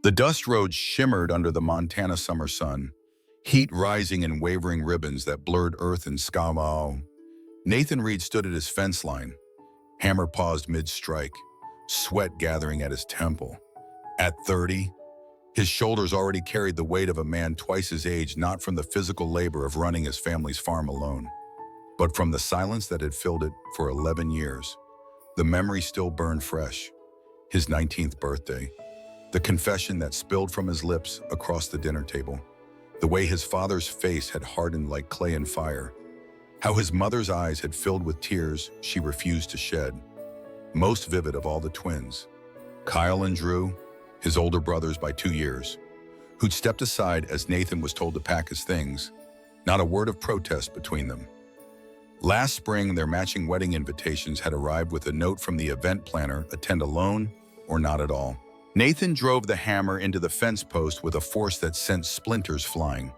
The dust roads shimmered under the Montana summer sun, heat rising in wavering ribbons that blurred earth and sky. Nathan Reed stood at his fence line, hammer paused mid-strike, sweat gathering at his temple. At 30, his shoulders already carried the weight of a man twice his age, not from the physical labor of running his family's farm alone, but from the silence that had filled it for 11 years. The memory still burned fresh. His 19th birthday. The confession that spilled from his lips across the dinner table. The way his father's face had hardened like clay and fire. How his mother's eyes had filled with tears she refused to shed. Most vivid of all the twins, Kyle and Drew, his older brothers by 2 years, who'd stepped aside as Nathan was told to pack his things. Not a word of protest between them. Last spring, their matching wedding invitations had arrived with a note from the event planner: attend alone or not at all. Nathan drove the hammer into the fence post with a force that sent splinters flying.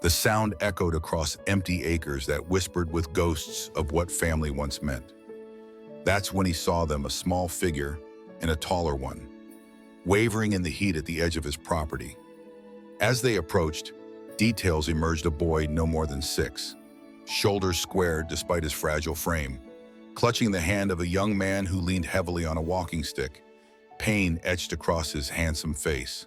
The sound echoed across empty acres that whispered with ghosts of what family once meant. That's when he saw them, a small figure and a taller one, wavering in the heat at the edge of his property. As they approached, details emerged: a boy no more than 6, shoulders squared despite his fragile frame, clutching the hand of a young man who leaned heavily on a walking stick, pain etched across his handsome face.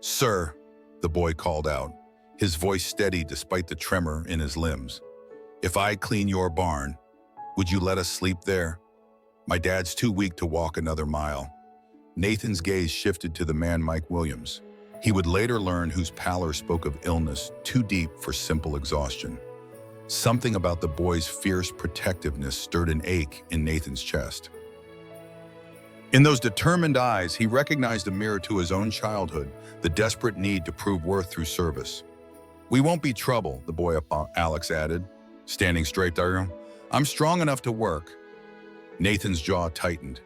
"Sir," the boy called out, his voice steady despite the tremor in his limbs. "If I clean your barn, would you let us sleep there? My dad's too weak to walk another mile." Nathan's gaze shifted to the man Mike Williams. He would later learn whose pallor spoke of illness too deep for simple exhaustion. Something about the boy's fierce protectiveness stirred an ache in Nathan's chest. In those determined eyes, he recognized a mirror to his own childhood, the desperate need to prove worth through service. "We won't be trouble," the boy Alex added, standing straight there. "I'm strong enough to work." Nathan's jaw tightened.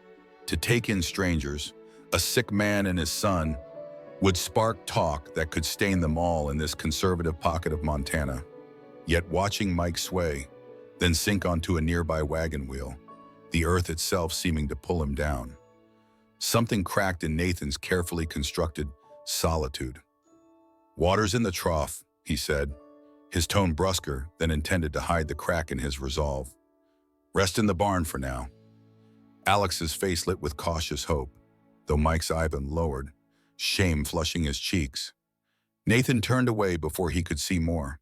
To take in strangers, a sick man and his son, would spark talk that could stain them all in this conservative pocket of Montana. Yet watching Mike sway, then sink onto a nearby wagon wheel, the earth itself seeming to pull him down. Something cracked in Nathan's carefully constructed solitude. "Water's in the trough," he said, his tone brusquer than intended to hide the crack in his resolve. "Rest in the barn for now." Alex's face lit with cautious hope, though Mike's eyebrow lowered, shame flushing his cheeks. Nathan turned away before he could see more,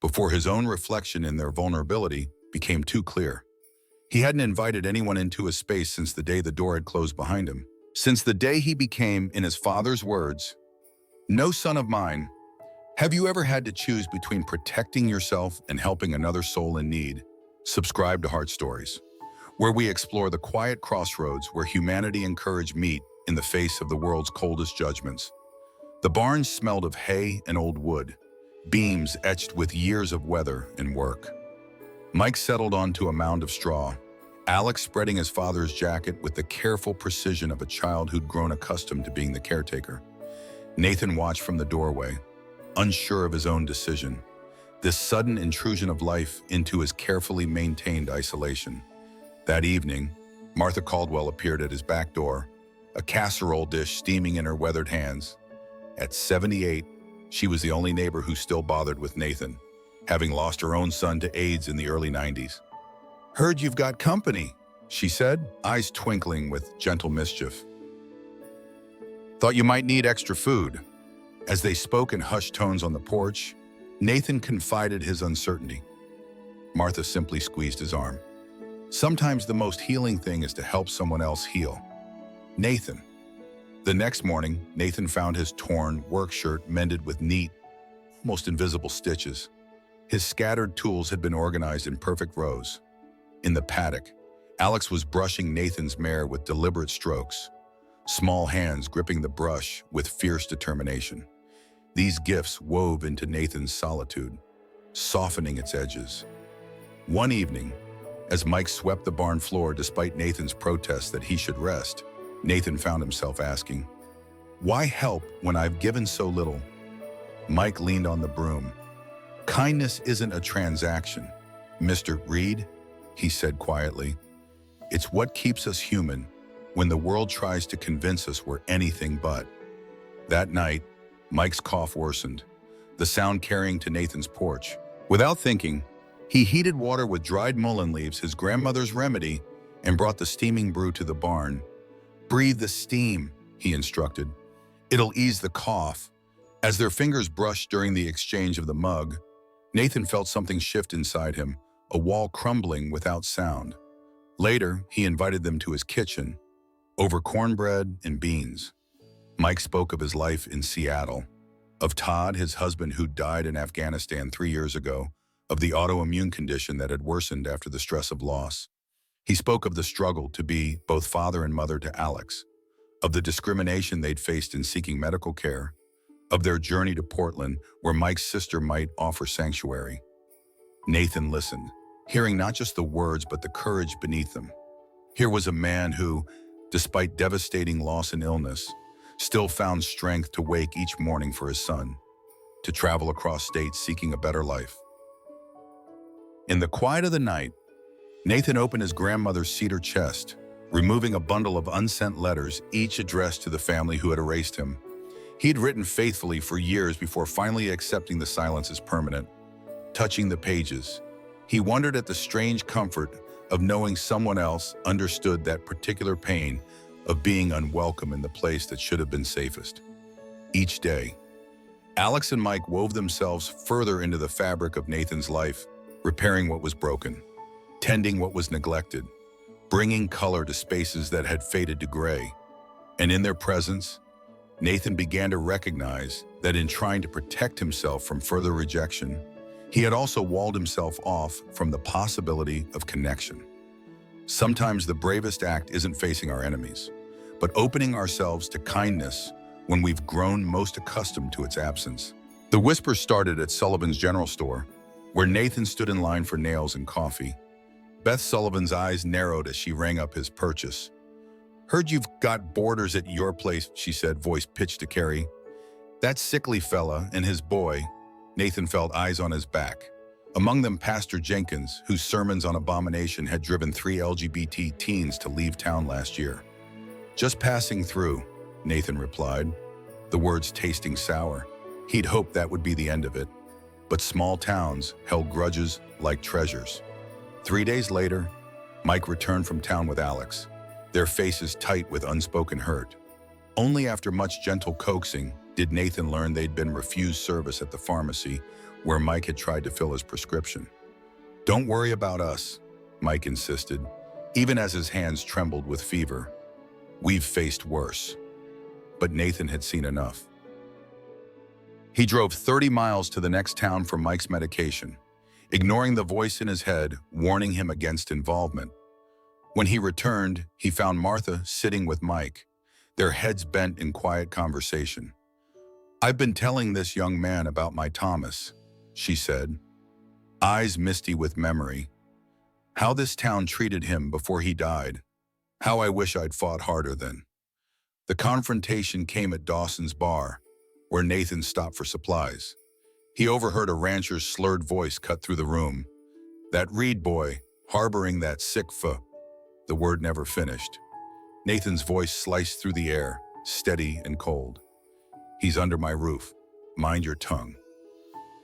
before his own reflection in their vulnerability became too clear. He hadn't invited anyone into his space since the day the door had closed behind him, since the day he became, in his father's words, "No son of mine." Have you ever had to choose between protecting yourself and helping another soul in need? Subscribe to Heart Stories, where we explore the quiet crossroads where humanity and courage meet in the face of the world's coldest judgments. The barn smelled of hay and old wood, beams etched with years of weather and work. Mike settled onto a mound of straw, Alex spreading his father's jacket with the careful precision of a child who'd grown accustomed to being the caretaker. Nathan watched from the doorway, unsure of his own decision, this sudden intrusion of life into his carefully maintained isolation. That evening, Martha Caldwell appeared at his back door, a casserole dish steaming in her weathered hands. At 78, she was the only neighbor who still bothered with Nathan, having lost her own son to AIDS in the early 90s. "Heard you've got company," she said, eyes twinkling with gentle mischief. "Thought you might need extra food." As they spoke in hushed tones on the porch, Nathan confided his uncertainty. Martha simply squeezed his arm. "Sometimes the most healing thing is to help someone else heal." Nathan. The next morning, Nathan found his torn work shirt mended with neat, almost invisible stitches. His scattered tools had been organized in perfect rows. In the paddock, Alex was brushing Nathan's mare with deliberate strokes, small hands gripping the brush with fierce determination. These gifts wove into Nathan's solitude, softening its edges. One evening, as Mike swept the barn floor despite Nathan's protest that he should rest, Nathan found himself asking, "Why help when I've given so little?" Mike leaned on the broom. "Kindness isn't a transaction, Mr. Reed," he said quietly. "It's what keeps us human when the world tries to convince us we're anything but." That night, Mike's cough worsened, the sound carrying to Nathan's porch. Without thinking, he heated water with dried mullein leaves, his grandmother's remedy, and brought the steaming brew to the barn. "Breathe the steam," he instructed. "It'll ease the cough." As their fingers brushed during the exchange of the mug, Nathan felt something shift inside him, a wall crumbling without sound. Later, he invited them to his kitchen, over cornbread and beans. Mike spoke of his life in Seattle, of Todd, his husband who died in Afghanistan 3 years ago, of the autoimmune condition that had worsened after the stress of loss. He spoke of the struggle to be both father and mother to Alex, of the discrimination they'd faced in seeking medical care, of their journey to Portland, where Mike's sister might offer sanctuary. Nathan listened, hearing not just the words but the courage beneath them. Here was a man who, despite devastating loss and illness, still found strength to wake each morning for his son, to travel across states seeking a better life. In the quiet of the night, Nathan opened his grandmother's cedar chest, removing a bundle of unsent letters, each addressed to the family who had erased him. He'd written faithfully for years before finally accepting the silence as permanent. Touching the pages, he wondered at the strange comfort of knowing someone else understood that particular pain of being unwelcome in the place that should have been safest. Each day, Alex and Mike wove themselves further into the fabric of Nathan's life, repairing what was broken, tending what was neglected, bringing color to spaces that had faded to gray. And in their presence, Nathan began to recognize that in trying to protect himself from further rejection, he had also walled himself off from the possibility of connection. Sometimes the bravest act isn't facing our enemies, but opening ourselves to kindness when we've grown most accustomed to its absence. The whisper started at Sullivan's General Store, where Nathan stood in line for nails and coffee. Beth Sullivan's eyes narrowed as she rang up his purchase. "Heard you've got boarders at your place," she said, voice pitched to Carrie. "That sickly fella and his boy." Nathan felt eyes on his back. Among them Pastor Jenkins, whose sermons on abomination had driven 3 LGBT teens to leave town last year. "Just passing through," Nathan replied, the words tasting sour. He'd hoped that would be the end of it. But small towns held grudges like treasures. 3 days later, Mike returned from town with Alex, their faces tight with unspoken hurt. Only after much gentle coaxing did Nathan learn they'd been refused service at the pharmacy where Mike had tried to fill his prescription. "Don't worry about us," Mike insisted, even as his hands trembled with fever. "We've faced worse." But Nathan had seen enough. He drove 30 miles to the next town for Mike's medication, ignoring the voice in his head warning him against involvement. When he returned, he found Martha sitting with Mike, their heads bent in quiet conversation. "I've been telling this young man about my Thomas," she said, eyes misty with memory. "How this town treated him before he died. How I wish I'd fought harder then." The confrontation came at Dawson's bar, where Nathan stopped for supplies. He overheard a rancher's slurred voice cut through the room. "That Reed boy, harboring that sick f—" The word never finished. Nathan's voice sliced through the air, steady and cold. "He's under my roof. Mind your tongue."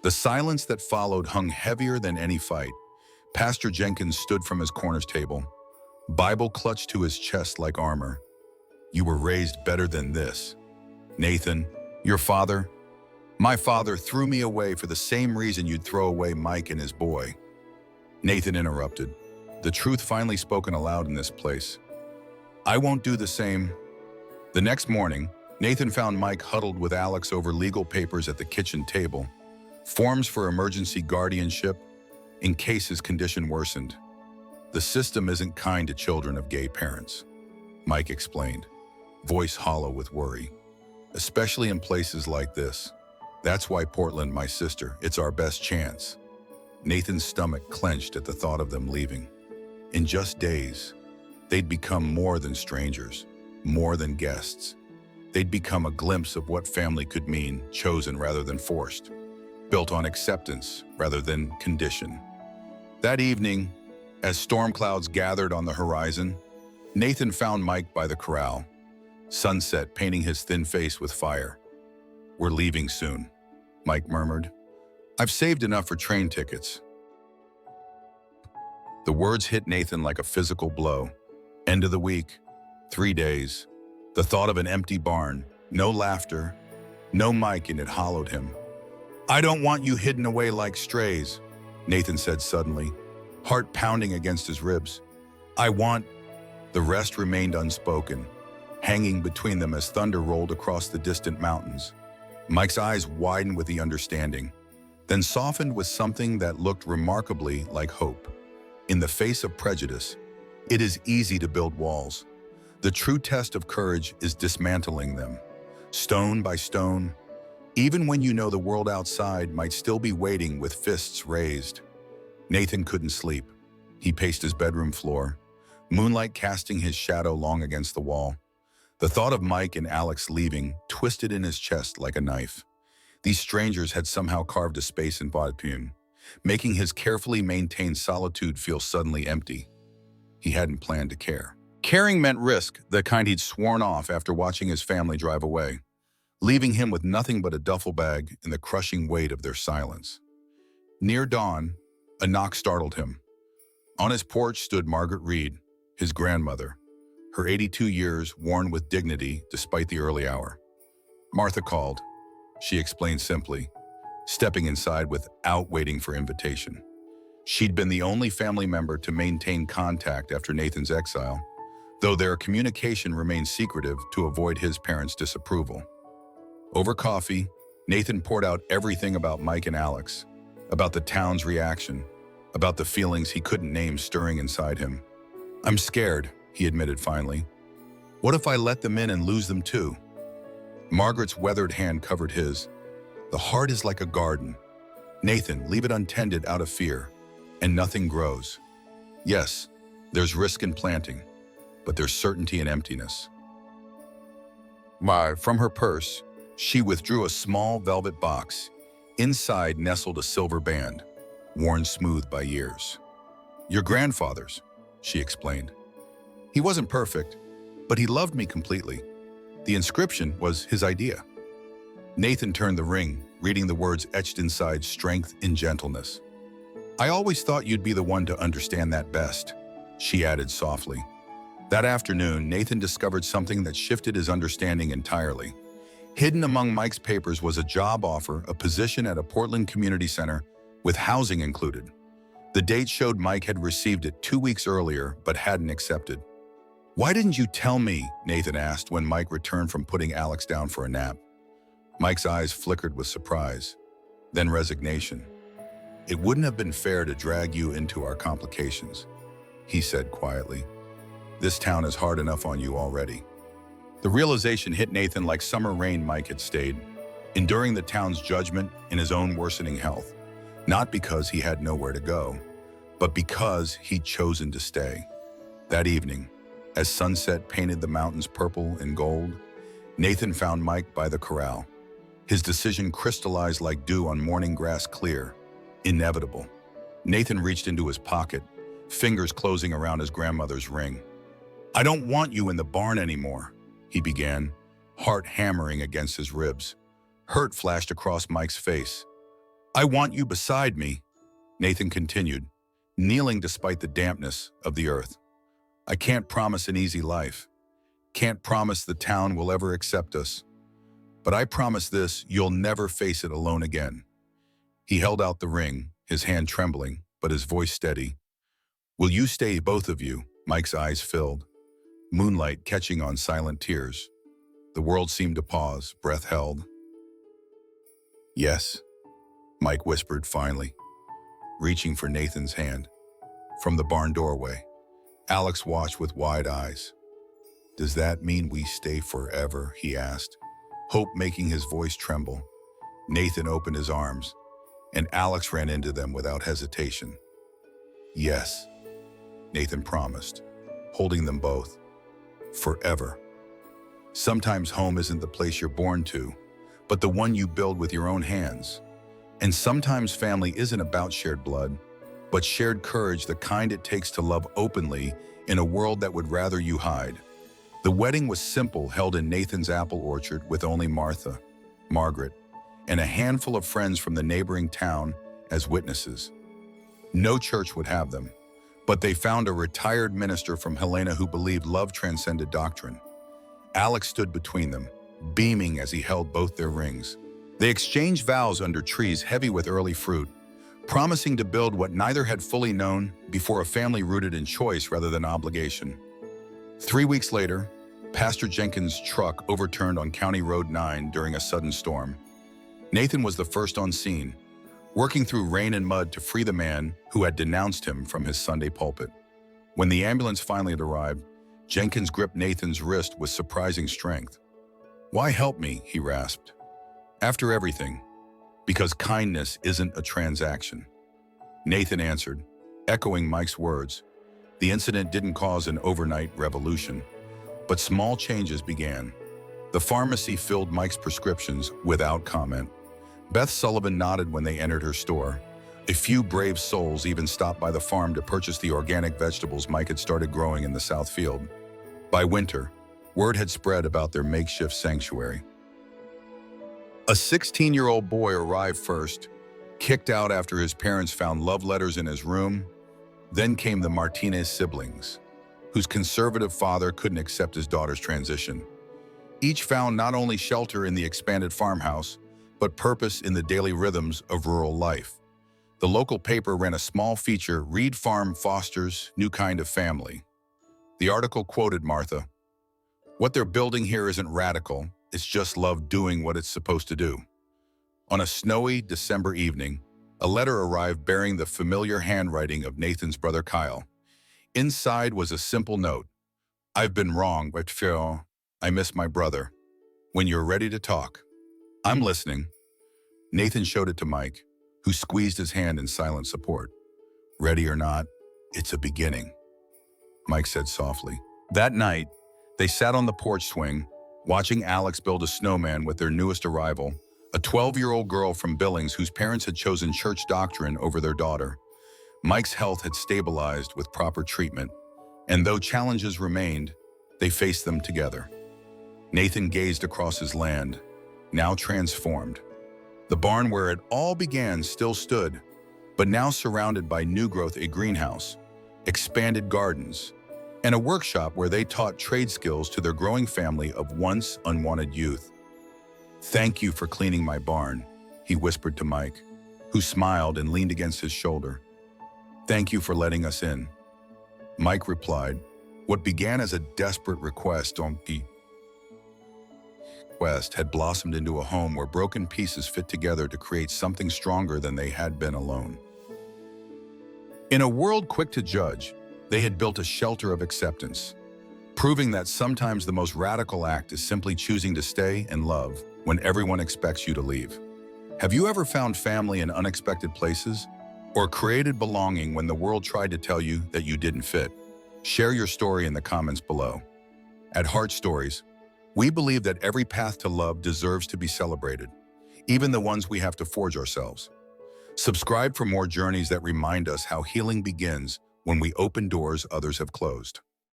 The silence that followed hung heavier than any fight. Pastor Jenkins stood from his corner's table, Bible clutched to his chest like armor. "You were raised better than this. Nathan, your father, my father threw me away for the same reason you'd throw away Mike and his boy." Nathan interrupted, the truth finally spoken aloud in this place. "I won't do the same." The next morning, Nathan found Mike huddled with Alex over legal papers at the kitchen table, forms for emergency guardianship in case his condition worsened. "The system isn't kind to children of gay parents," Mike explained, voice hollow with worry. "Especially in places like this. That's why Portland, my sister, it's our best chance." Nathan's stomach clenched at the thought of them leaving. In just days, they'd become more than strangers, more than guests. They'd become a glimpse of what family could mean, chosen rather than forced, built on acceptance rather than condition. That evening, as storm clouds gathered on the horizon, Nathan found Mike by the corral, sunset painting his thin face with fire. "We're leaving soon," Mike murmured. "I've saved enough for train tickets." The words hit Nathan like a physical blow. End of the week, 3 days. The thought of an empty barn, no laughter, no Mike, and it hollowed him. "I don't want you hidden away like strays," Nathan said suddenly, heart pounding against his ribs. "I want—" The rest remained unspoken, hanging between them as thunder rolled across the distant mountains. Mike's eyes widened with the understanding, then softened with something that looked remarkably like hope. In the face of prejudice, it is easy to build walls. The true test of courage is dismantling them, stone by stone, even when you know the world outside might still be waiting with fists raised. Nathan couldn't sleep. He paced his bedroom floor, moonlight casting his shadow long against the wall. The thought of Mike and Alex leaving twisted in his chest like a knife. These strangers had somehow carved a space in Vaudepune, making his carefully maintained solitude feel suddenly empty. He hadn't planned to care. Caring meant risk, the kind he'd sworn off after watching his family drive away, leaving him with nothing but a duffel bag and the crushing weight of their silence. Near dawn, a knock startled him. On his porch stood Margaret Reed, his grandmother, her 82 years worn with dignity despite the early hour. "Martha called," she explained simply, stepping inside without waiting for invitation. She'd been the only family member to maintain contact after Nathan's exile, though their communication remained secretive to avoid his parents' disapproval. Over coffee, Nathan poured out everything about Mike and Alex, about the town's reaction, about the feelings he couldn't name stirring inside him. "I'm scared," he admitted finally. "What if I let them in and lose them too?" Margaret's weathered hand covered his. "The heart is like a garden. Nathan, leave it untended out of fear, and nothing grows. Yes, there's risk in planting, but there's certainty in emptiness." From her purse, she withdrew a small velvet box. Inside nestled a silver band, worn smooth by years. "Your grandfather's," she explained. "He wasn't perfect, but he loved me completely. The inscription was his idea." Nathan turned the ring, reading the words etched inside, "Strength in gentleness." "I always thought you'd be the one to understand that best," she added softly. That afternoon, Nathan discovered something that shifted his understanding entirely. Hidden among Mike's papers was a job offer, a position at a Portland community center, with housing included. The date showed Mike had received it 2 weeks earlier, but hadn't accepted. "Why didn't you tell me?" Nathan asked when Mike returned from putting Alex down for a nap. Mike's eyes flickered with surprise, then resignation. "It wouldn't have been fair to drag you into our complications," he said quietly. "This town is hard enough on you already." The realization hit Nathan like summer rain. Mike had stayed, enduring the town's judgment in his own worsening health, not because he had nowhere to go, but because he'd chosen to stay. That evening, as sunset painted the mountains purple and gold, Nathan found Mike by the corral. His decision crystallized like dew on morning grass, clear, inevitable. Nathan reached into his pocket, fingers closing around his grandmother's ring. "I don't want you in the barn anymore," he began, heart hammering against his ribs. Hurt flashed across Mike's face. "I want you beside me," Nathan continued, kneeling despite the dampness of the earth. "I can't promise an easy life. Can't promise the town will ever accept us. But I promise this, you'll never face it alone again." He held out the ring, his hand trembling, but his voice steady. "Will you stay, both of you?" Mike's eyes filled, moonlight catching on silent tears. The world seemed to pause, breath held. "Yes," Mike whispered finally, reaching for Nathan's hand. From the barn doorway, Alex watched with wide eyes. "Does that mean we stay forever?" he asked, hope making his voice tremble. Nathan opened his arms, and Alex ran into them without hesitation. "Yes," Nathan promised, holding them both. "Forever." Sometimes home isn't the place you're born to, but the one you build with your own hands. And sometimes family isn't about shared blood, but shared courage, the kind it takes to love openly in a world that would rather you hide. The wedding was simple, held in Nathan's apple orchard with only Martha. Margaret, and a handful of friends from the neighboring town as witnesses. No church would have them, but they found a retired minister from Helena who believed love transcended doctrine. Alex stood between them, beaming as he held both their rings. They exchanged vows under trees heavy with early fruit, promising to build what neither had fully known before a family rooted in choice rather than obligation. 3 weeks later, Pastor Jenkins' truck overturned on County Road 9 during a sudden storm. Nathan was the first on scene, working through rain and mud to free the man who had denounced him from his Sunday pulpit. When the ambulance finally arrived, Jenkins gripped Nathan's wrist with surprising strength. "Why help me?" he rasped. "After everything. Because kindness isn't a transaction." Nathan answered, echoing Mike's words. The incident didn't cause an overnight revolution, but small changes began. The pharmacy filled Mike's prescriptions without comment. Beth Sullivan nodded when they entered her store. A few brave souls even stopped by the farm to purchase the organic vegetables Mike had started growing in the South Field. By winter, word had spread about their makeshift sanctuary. A 16-year-old boy arrived first, kicked out after his parents found love letters in his room. Then came the Martinez siblings, whose conservative father couldn't accept his daughter's transition. Each found not only shelter in the expanded farmhouse, but purpose in the daily rhythms of rural life. The local paper ran a small feature, "Reed Farm Fosters New Kind of Family." The article quoted Martha, "What they're building here isn't radical, it's just love doing what it's supposed to do." On a snowy December evening, a letter arrived bearing the familiar handwriting of Nathan's brother Kyle. Inside was a simple note. "I've been wrong, but Phil, I miss my brother. When you're ready to talk, I'm listening." Nathan showed it to Mike, who squeezed his hand in silent support. "Ready or not, it's a beginning," Mike said softly. That night, they sat on the porch swing, watching Alex build a snowman with their newest arrival, a 12-year-old girl from Billings whose parents had chosen church doctrine over their daughter. Mike's health had stabilized with proper treatment, and though challenges remained, they faced them together. Nathan gazed across his land, now transformed. The barn where it all began still stood, but now surrounded by new growth, a greenhouse, expanded gardens, and a workshop where they taught trade skills to their growing family of once unwanted youth. "Thank you for cleaning my barn," he whispered to Mike, who smiled and leaned against his shoulder. "Thank you for letting us in." Mike replied, what began as a desperate request had blossomed into a home where broken pieces fit together to create something stronger than they had been alone. In a world quick to judge, they had built a shelter of acceptance, proving that sometimes the most radical act is simply choosing to stay and love when everyone expects you to leave. Have you ever found family in unexpected places, or created belonging when the world tried to tell you that you didn't fit? Share your story in the comments below. At Heart Stories, we believe that every path to love deserves to be celebrated, even the ones we have to forge ourselves. Subscribe for more journeys that remind us how healing begins when we open doors others have closed.